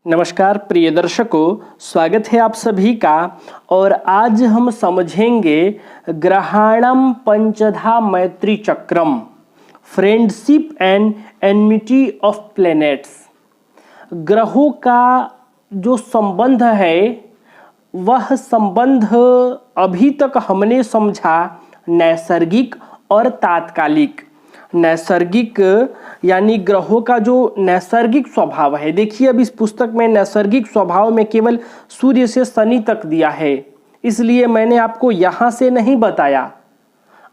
नमस्कार प्रिय दर्शकों, स्वागत है आप सभी का। और आज हम समझेंगे ग्रहाणम पंचधा मैत्री चक्रम, friendship and enmity of planets. ग्रहों का जो संबंध है वह संबंध अभी तक हमने समझा नैसर्गिक और तात्कालिक। नैसर्गिक यानी ग्रहों का जो नैसर्गिक स्वभाव है। देखिए, अब इस पुस्तक में नैसर्गिक स्वभाव में केवल सूर्य से शनि तक दिया है, इसलिए मैंने आपको यहाँ से नहीं बताया।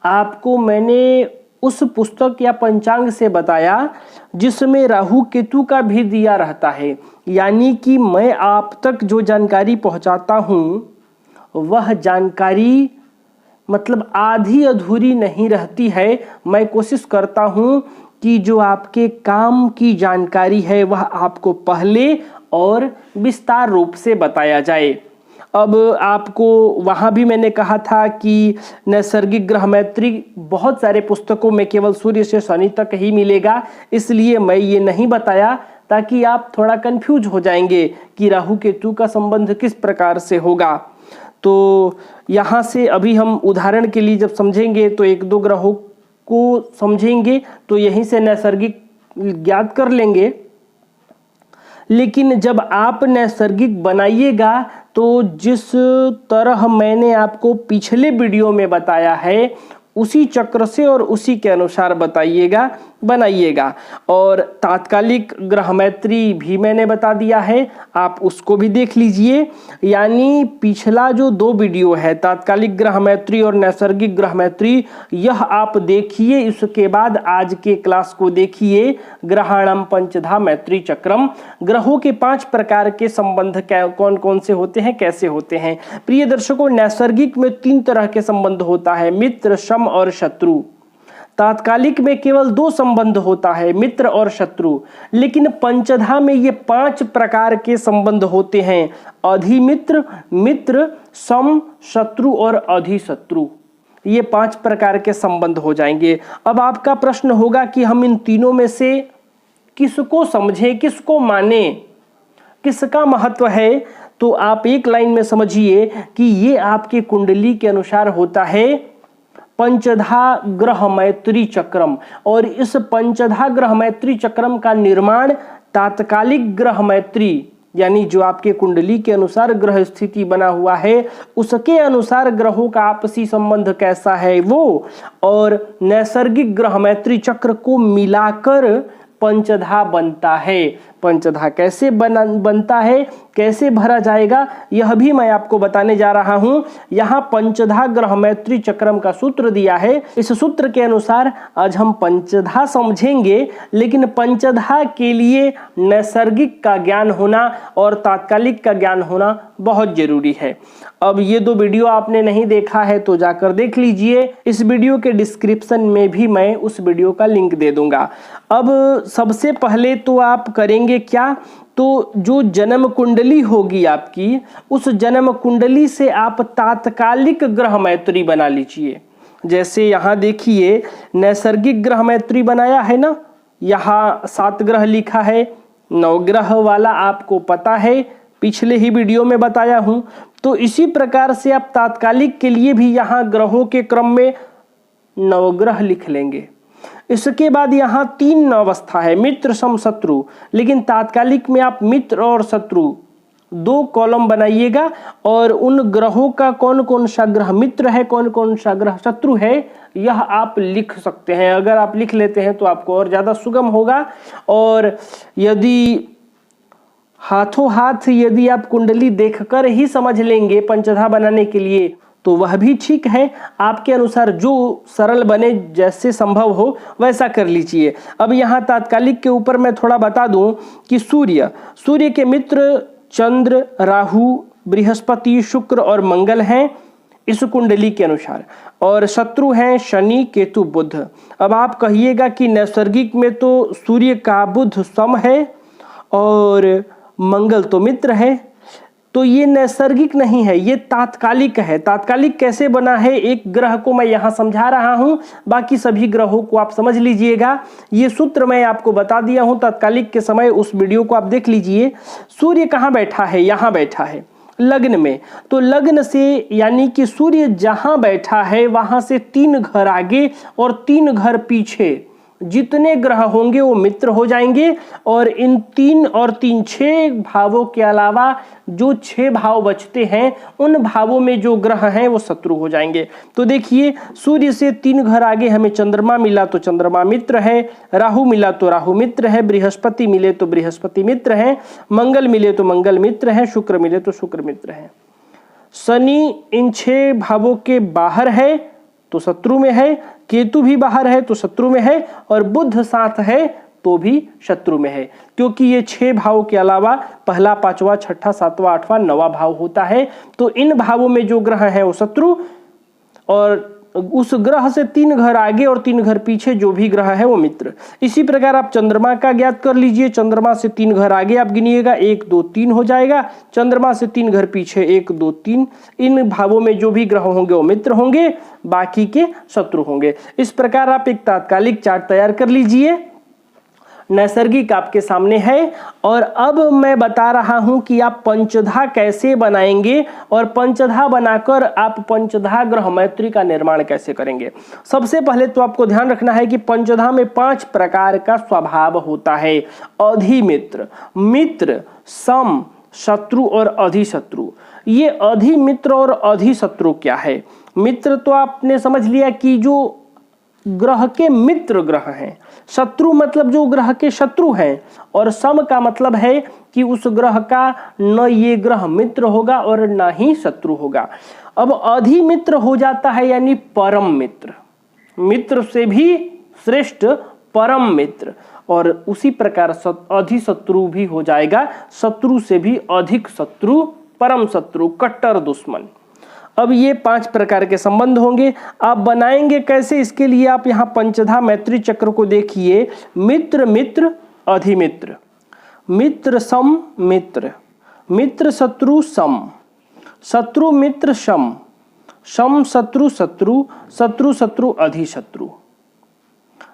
आपको मैंने उस पुस्तक या पंचांग से बताया जिसमें राहु केतु का भी दिया रहता है। यानी कि मैं आप तक जो जानकारी पहुँचाता हूँ वह जानकारी मतलब आधी अधूरी नहीं रहती है। मैं कोशिश करता हूँ कि जो आपके काम की जानकारी है वह आपको पहले और विस्तार रूप से बताया जाए। अब आपको वहाँ भी मैंने कहा था कि नैसर्गिक ग्रह मैत्री बहुत सारे पुस्तकों में केवल सूर्य से शनि तक ही मिलेगा, इसलिए मैं ये नहीं बताया ताकि आप थोड़ा कंफ्यूज हो जाएंगे कि राहु केतु का संबंध किस प्रकार से होगा। तो यहाँ से अभी हम उदाहरण के लिए जब समझेंगे तो एक दो ग्रहों को समझेंगे तो यहीं से नैसर्गिक ज्ञात कर लेंगे। लेकिन जब आप नैसर्गिक बनाइएगा तो जिस तरह मैंने आपको पिछले वीडियो में बताया है उसी चक्र से और उसी के अनुसार बनाइएगा। और तात्कालिक ग्रह मैत्री भी मैंने बता दिया है, आप उसको भी देख लीजिए। यानी पिछला जो दो वीडियो है तात्कालिक ग्रह मैत्री और नैसर्गिक ग्रह मैत्री, यह आप देखिए। इसके बाद आज के क्लास को देखिए, ग्रहाणम पंचधा मैत्री चक्रम। ग्रहों के 5 प्रकार के संबंध कौन कौन से होते हैं, कैसे होते हैं। प्रिय दर्शकों, नैसर्गिक में 3 तरह के संबंध होता है, मित्र, सम और शत्रु। तात्कालिक में केवल 2 संबंध होता है, मित्र और शत्रु। लेकिन पंचधा में ये 5 प्रकार के संबंध होते हैं, अधिमित्र, मित्र, सम, शत्रु और अधिशत्रु। ये 5 प्रकार के संबंध हो जाएंगे। अब आपका प्रश्न होगा कि हम इन तीनों में से किसको समझें, किसको माने, किसका महत्व है। तो आप एक लाइन में समझिए कि ये आपके कुंडली के अनुसार होता है पंचधा ग्रह मैत्री चक्रम। और इस पंचधा ग्रह मैत्री चक्रम का निर्माण तात्कालिक ग्रह मैत्री यानी जो आपके कुंडली के अनुसार ग्रह स्थिति बना हुआ है उसके अनुसार ग्रहों का आपसी संबंध कैसा है वो, और नैसर्गिक ग्रह मैत्री चक्र को मिलाकर पंचधा बनता है। पंचधा कैसे बनता है, कैसे भरा जाएगा, यह भी मैं आपको बताने जा रहा हूं। यहाँ पंचधा ग्रह मैत्री चक्रम का सूत्र दिया है। इस सूत्र के अनुसार आज हम पंचधा समझेंगे, लेकिन पंचधा के लिए नैसर्गिक का ज्ञान होना और तात्कालिक का ज्ञान होना बहुत जरूरी है। अब ये 2 वीडियो आपने नहीं देखा है तो जाकर देख लीजिए। इस वीडियो के डिस्क्रिप्शन में भी मैं उस वीडियो का लिंक दे दूंगा। अब सबसे पहले तो आप करेंगे क्या, तो जो जन्म कुंडली होगी आपकी, उस जन्म कुंडली से आप तात्कालिक ग्रह मैत्री बना लीजिए। जैसे यहाँ देखिए नैसर्गिक ग्रह मैत्री बनाया है ना, यहाँ 7 ग्रह लिखा है, 9 ग्रह वाला आपको पता है, पिछले ही वीडियो में बताया हूं। तो इसी प्रकार से आप तात्कालिक के लिए भी यहाँ ग्रहों के क्रम में 9 ग्रह लिख लेंगे। इसके बाद यहाँ 3 अवस्था है, मित्र, सम, शत्रु। लेकिन तात्कालिक में आप मित्र और शत्रु 2 कॉलम बनाइएगा और उन ग्रहों का कौन कौन सा ग्रह मित्र है, कौन कौन सा ग्रह शत्रु है, यह आप लिख सकते हैं। अगर आप लिख लेते हैं तो आपको और ज्यादा सुगम होगा। और यदि हाथों हाथ यदि आप कुंडली देखकर ही समझ लेंगे पंचधा बनाने के लिए तो वह भी ठीक है। आपके अनुसार जो सरल बने, जैसे संभव हो वैसा कर लीजिए। अब यहाँ तात्कालिक के ऊपर मैं थोड़ा बता दूं कि सूर्य के मित्र चंद्र, राहु, बृहस्पति, शुक्र और मंगल हैं इस कुंडली के अनुसार, और शत्रु हैं शनि, केतु, बुध। अब आप कहिएगा कि नैसर्गिक में तो सूर्य का बुध सम है और मंगल तो मित्र है, तो ये नैसर्गिक नहीं है, ये तात्कालिक है। तात्कालिक कैसे बना है, एक ग्रह को मैं यहां समझा रहा हूं, बाकी सभी ग्रहों को आप समझ लीजिएगा। ये सूत्र मैं आपको बता दिया हूं तात्कालिक के समय, उस वीडियो को आप देख लीजिए। सूर्य कहां बैठा है, यहां बैठा है लग्न में। तो लग्न से यानी कि सूर्य जहां बैठा है वहां से 3 घर आगे और 3 घर पीछे जितने ग्रह होंगे वो मित्र हो जाएंगे, और इन 3 और 3 6 भावों के अलावा जो 6 भाव बचते हैं उन भावों में जो ग्रह हैं वो शत्रु हो जाएंगे। तो देखिए, सूर्य से 3 घर आगे हमें चंद्रमा मिला तो चंद्रमा मित्र है, राहु मिला तो राहु मित्र है, बृहस्पति मिले तो बृहस्पति मित्र है, मंगल मिले तो मंगल मित्र है, शुक्र मिले तो शुक्र मित्र है। शनि इन 6 भावों के बाहर है तो शत्रु में है, केतु भी बाहर है तो शत्रु में है, और बुध साथ है तो भी शत्रु में है, क्योंकि ये 6 भावों के अलावा पहला, 5वां, 6ठा, 7वां, 8वां, 9वां भाव होता है। तो इन भावों में जो ग्रह हैं वो शत्रु, और उस ग्रह से 3 घर आगे और 3 घर पीछे जो भी ग्रह है वो मित्र। इसी प्रकार आप चंद्रमा का ज्ञात कर लीजिए। चंद्रमा से 3 घर आगे आप गिनिएगा, 1 2 3 हो जाएगा। चंद्रमा से 3 घर पीछे 1 2 3। इन भावों में जो भी ग्रह होंगे वो मित्र होंगे, बाकी के शत्रु होंगे। इस प्रकार आप एक तात्कालिक चार्ट तैयार कर लीजिए। नैसर्गिक आपके सामने है, और अब मैं बता रहा हूं कि आप पंचधा कैसे बनाएंगे और पंचधा बनाकर आप पंचधा ग्रह मैत्री का निर्माण कैसे करेंगे। सबसे पहले तो आपको ध्यान रखना है कि पंचधा में 5 प्रकार का स्वभाव होता है। अधिमित्र, मित्र, सम, शत्रु और अधिशत्रु। ये अधिमित्र और अधिशत्रु क्या है? मित्र तो आपने समझ लिया कि जो ग्रह के मित्र ग्रह हैं, शत्रु मतलब जो ग्रह के शत्रु हैं, और सम का मतलब है कि उस ग्रह का न ये ग्रह मित्र होगा और न ही शत्रु होगा। अब अधिमित्र हो जाता है यानी परम मित्र, मित्र से भी श्रेष्ठ परम मित्र, और उसी प्रकार अधिशत्रु भी हो जाएगा, शत्रु से भी अधिक शत्रु, परम शत्रु, कट्टर दुश्मन। अब ये 5 प्रकार के संबंध होंगे। आप बनाएंगे कैसे, इसके लिए आप यहाँ पंचधा मैत्री चक्र को देखिए। मित्र मित्र अधिमित्र, मित्र सम मित्र, मित्र शत्रु सम, शत्रु मित्र शम, शम शत्रु शत्रु, शत्रु शत्रु अधिशत्रु।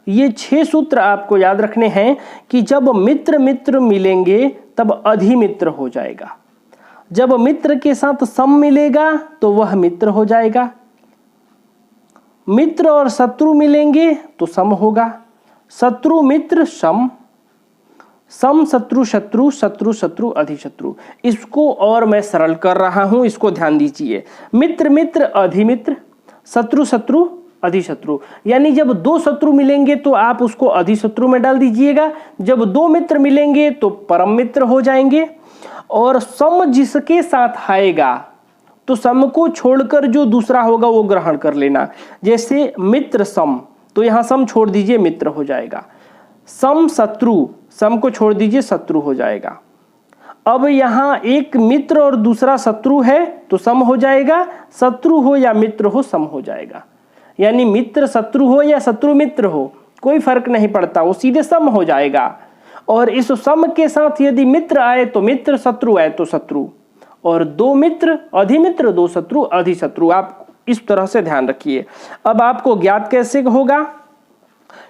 ये 6 सूत्र आपको याद रखने हैं कि जब मित्र मित्र मिलेंगे तब अधिमित्र हो जाएगा, जब मित्र के साथ सम मिलेगा तो वह मित्र हो जाएगा, मित्र और शत्रु मिलेंगे तो सम होगा, शत्रु मित्र सम, सम शत्रु शत्रु, शत्रु शत्रु अधिशत्रु। इसको और मैं सरल कर रहा हूं, इसको ध्यान दीजिए। मित्र मित्र अधिमित्र, शत्रु शत्रु अधिशत्रु, यानी जब 2 शत्रु मिलेंगे तो आप उसको अधिशत्रु में डाल दीजिएगा, जब 2 मित्र मिलेंगे तो परम मित्र हो जाएंगे, और सम जिसके साथ आएगा तो सम को छोड़कर जो दूसरा होगा वो ग्रहण कर लेना। जैसे मित्र सम, तो यहां सम छोड़ दीजिए, मित्र हो जाएगा। सम शत्रु, सम को छोड़ दीजिए, शत्रु हो जाएगा। अब यहां एक मित्र और दूसरा शत्रु है तो सम हो जाएगा, शत्रु हो या मित्र हो सम हो जाएगा। यानी मित्र शत्रु हो या शत्रु मित्र हो कोई फर्क नहीं पड़ता, वो सीधे सम हो जाएगा। और इस सम के साथ यदि मित्र आए तो मित्र, शत्रु आए तो शत्रु, और 2 मित्र अधिमित्र, 2 शत्रु अधिशत्रु। आप इस तरह से ध्यान रखिए। अब आपको ज्ञात कैसे होगा,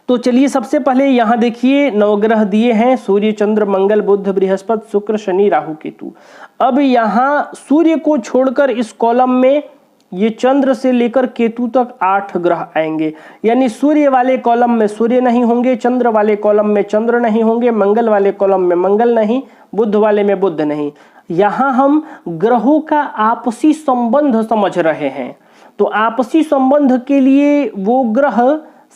तो चलिए सबसे पहले यहां देखिए 9 ग्रह दिए हैं, सूर्य चंद्र मंगल बुध बृहस्पति शुक्र शनि राहु केतु। अब यहां सूर्य को छोड़कर इस कॉलम में ये चंद्र से लेकर केतु तक 8 ग्रह आएंगे, यानी सूर्य वाले कॉलम में सूर्य नहीं होंगे, चंद्र वाले कॉलम में चंद्र नहीं होंगे, मंगल वाले कॉलम में मंगल नहीं, बुध वाले में बुध नहीं। यहां हम ग्रहों का आपसी संबंध समझ रहे हैं। तो आपसी संबंध के लिए वो ग्रह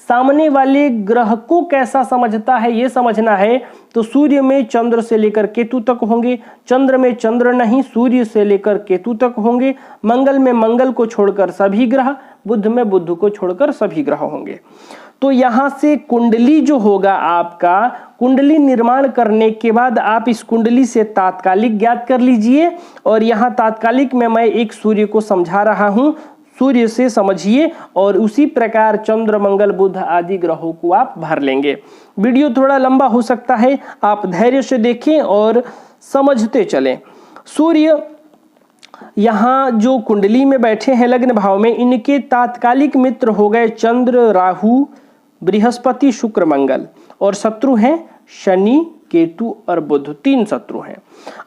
सामने वाले ग्रह को कैसा समझता है ये समझना है। तो सूर्य में चंद्र से लेकर केतु तक होंगे, चंद्र में चंद्र नहीं सूर्य से लेकर केतु तक होंगे, मंगल में मंगल को छोड़कर सभी ग्रह, बुध में बुध को छोड़कर सभी ग्रह होंगे। तो यहां से कुंडली जो होगा आपका, कुंडली निर्माण करने के बाद आप इस कुंडली से तात्कालिक ज्ञात कर लीजिए। और यहाँ तात्कालिक में मैं एक सूर्य को समझा रहा हूं, सूर्य से समझिए, और उसी प्रकार चंद्र मंगल बुध आदि ग्रहों को आप भर लेंगे। वीडियो थोड़ा लंबा हो सकता है, आप धैर्य से देखें और समझते चलें। सूर्य यहाँ जो कुंडली में बैठे हैं लग्न भाव में, इनके तात्कालिक मित्र हो गए चंद्र, राहु, बृहस्पति, शुक्र, मंगल, और शत्रु हैं शनि, केतु और बुध। 3 शत्रु हैं।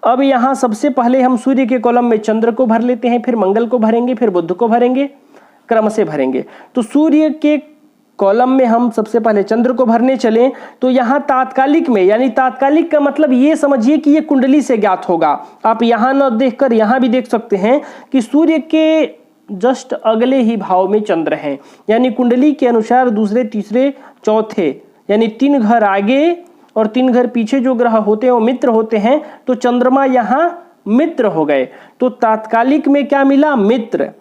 अब यहाँ सबसे पहले हम सूर्य के कॉलम में चंद्र को भर लेते हैं, फिर मंगल को भरेंगे, फिर बुध को भरेंगे, क्रम से भरेंगे। तो सूर्य के कॉलम में हम सबसे पहले चंद्र को भरने चले तो यहाँ तात्कालिक में, यानी तात्कालिक का मतलब ये समझिए कि ये कुंडली से ज्ञात होगा। आप यहाँ न देखकर यहाँ भी देख सकते हैं कि सूर्य के जस्ट अगले ही भाव में चंद्र हैं, यानी कुंडली के अनुसार दूसरे, तीसरे, चौथे, यानी 3 घर आगे और 3 घर पीछे जो ग्रह होते हैं वो मित्र होते हैं। तो चंद्रमा यहाँ मित्र हो गए। तो तात्कालिक में क्या मिला? मित्र।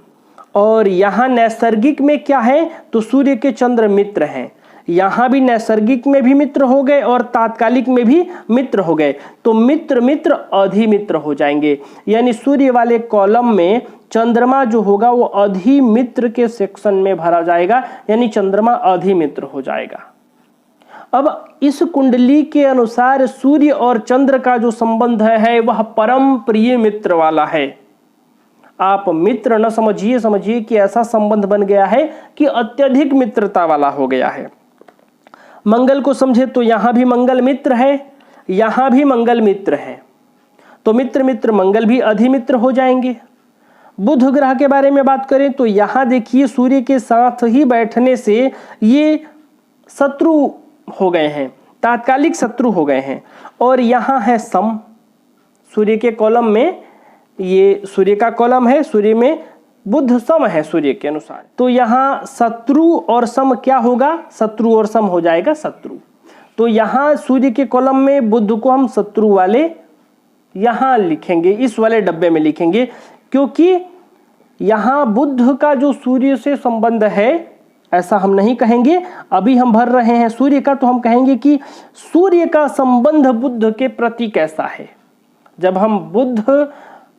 और यहाँ नैसर्गिक में क्या है? तो सूर्य के चंद्र मित्र हैं। यहाँ भी नैसर्गिक में भी मित्र हो गए और तात्कालिक में भी मित्र हो गए। तो मित्र मित्र अधिमित्र हो जाएंगे, यानी सूर्य वाले कॉलम में चंद्रमा जो होगा वो अधिमित्र के सेक्शन में भरा जाएगा, यानी चंद्रमा अधिमित्र हो जाएगा। अब इस कुंडली के अनुसार सूर्य और चंद्र का जो संबंध है वह परम प्रिय मित्र वाला है। आप मित्र न समझिए, समझिए कि ऐसा संबंध बन गया है कि अत्यधिक मित्रता वाला हो गया है। मंगल को समझे तो यहां भी मंगल मित्र है, यहां भी मंगल मित्र है, तो मित्र मित्र मंगल भी अधिमित्र हो जाएंगे। बुध ग्रह के बारे में बात करें तो यहां देखिए सूर्य के साथ ही बैठने से ये शत्रु हो गए हैं, तात्कालिक शत्रु हो गए हैं। और यहां है सम, सूर्य के कॉलम में, ये सूर्य का कॉलम है, सूर्य में बुध सम है सूर्य के अनुसार। तो यहाँ शत्रु और सम क्या होगा? शत्रु और सम हो जाएगा शत्रु। तो यहाँ सूर्य के कॉलम में बुध को हम शत्रु वाले यहाँ लिखेंगे, इस वाले डब्बे में लिखेंगे, क्योंकि यहाँ बुध का जो सूर्य से संबंध है ऐसा हम नहीं कहेंगे। अभी हम भर रहे हैं सूर्य का, तो हम कहेंगे कि सूर्य का संबंध बुध के प्रति कैसा है। जब हम बुध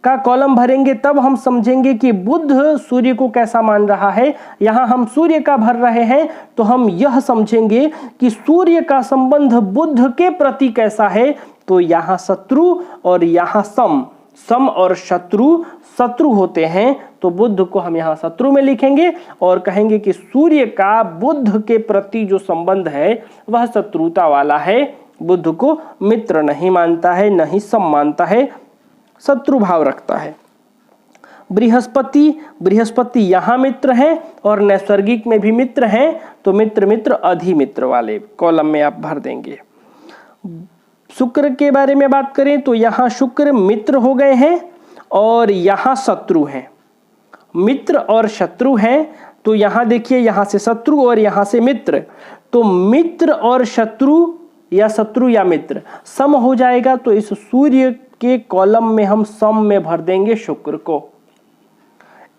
का कॉलम भरेंगे तब हम समझेंगे कि बुध सूर्य को कैसा मान रहा है। यहाँ हम सूर्य का भर रहे हैं तो हम यह समझेंगे कि सूर्य का संबंध बुध के प्रति कैसा है। तो यहाँ शत्रु और यहाँ सम, सम और शत्रु, शत्रु होते हैं, तो बुध को हम यहाँ शत्रु में लिखेंगे और कहेंगे कि सूर्य का बुध के प्रति जो संबंध है वह शत्रुता वाला है। बुध को मित्र नहीं मानता है, नहीं सम मानता है, शत्रु भाव रखता है। बृहस्पति, बृहस्पति यहाँ मित्र हैं और नैसर्गिक में भी मित्र हैं, तो मित्र मित्र अधिमित्र वाले कॉलम में आप भर देंगे। शुक्र के बारे में बात करें तो यहाँ शुक्र मित्र हो गए हैं और यहाँ शत्रु हैं। मित्र और शत्रु हैं, तो यहाँ देखिए यहाँ से शत्रु और यहाँ से मित्र, तो मित्र और शत्रु या शत्रु या मित्र सम हो जाएगा। तो इस सूर्य के कॉलम में हम सम में भर देंगे शुक्र को।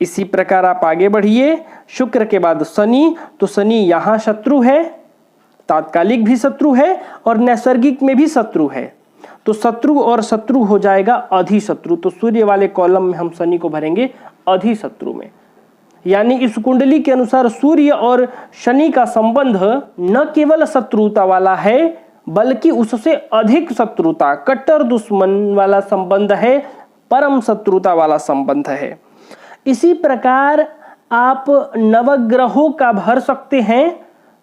इसी प्रकार आप आगे बढ़िए, शुक्र के बाद शनि, तो शनि यहाँ शत्रु है, तात्कालिक भी शत्रु है और नैसर्गिक में भी शत्रु है, तो शत्रु और शत्रु हो जाएगा अधिशत्रु। तो सूर्य वाले कॉलम में हम शनि को भरेंगे अधिशत्रु में। यानी इस कुंडली के अनुसार सूर्य और शनि का संबंध न केवल शत्रुता वाला है बल्कि उससे अधिक शत्रुता, कट्टर दुश्मन वाला संबंध है, परम शत्रुता वाला संबंध है। इसी प्रकार आप नवग्रहों का भर सकते हैं।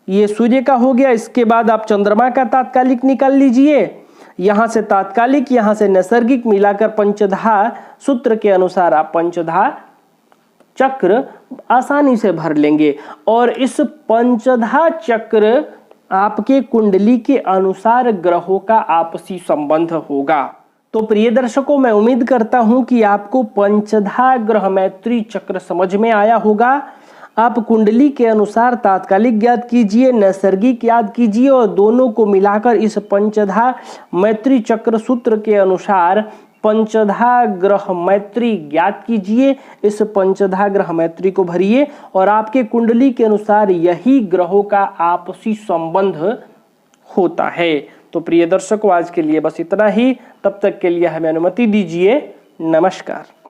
ये सूर्य का हो गया, इसके बाद आप चंद्रमा का तात्कालिक निकाल लीजिए। यहां से तात्कालिक, यहां से नैसर्गिक मिलाकर पंचधा सूत्र के अनुसार आप पंचधा चक्र आसानी से भर लेंगे और इस पंचधा चक्र आपके कुंडली के अनुसार ग्रहों का आपसी संबंध होगा। तो प्रिय दर्शकों, मैं उम्मीद करता हूं कि आपको पंचधा ग्रह मैत्री चक्र समझ में आया होगा। आप कुंडली के अनुसार तात्कालिक याद कीजिए, नैसर्गिक याद कीजिए और दोनों को मिलाकर इस पंचधा मैत्री चक्र सूत्र के अनुसार पंचधा ग्रह मैत्री ज्ञात कीजिए। इस पंचधा ग्रह मैत्री को भरिए और आपके कुंडली के अनुसार यही ग्रहों का आपसी संबंध होता है। तो प्रिय दर्शकों, आज के लिए बस इतना ही। तब तक के लिए हमें अनुमति दीजिए। नमस्कार।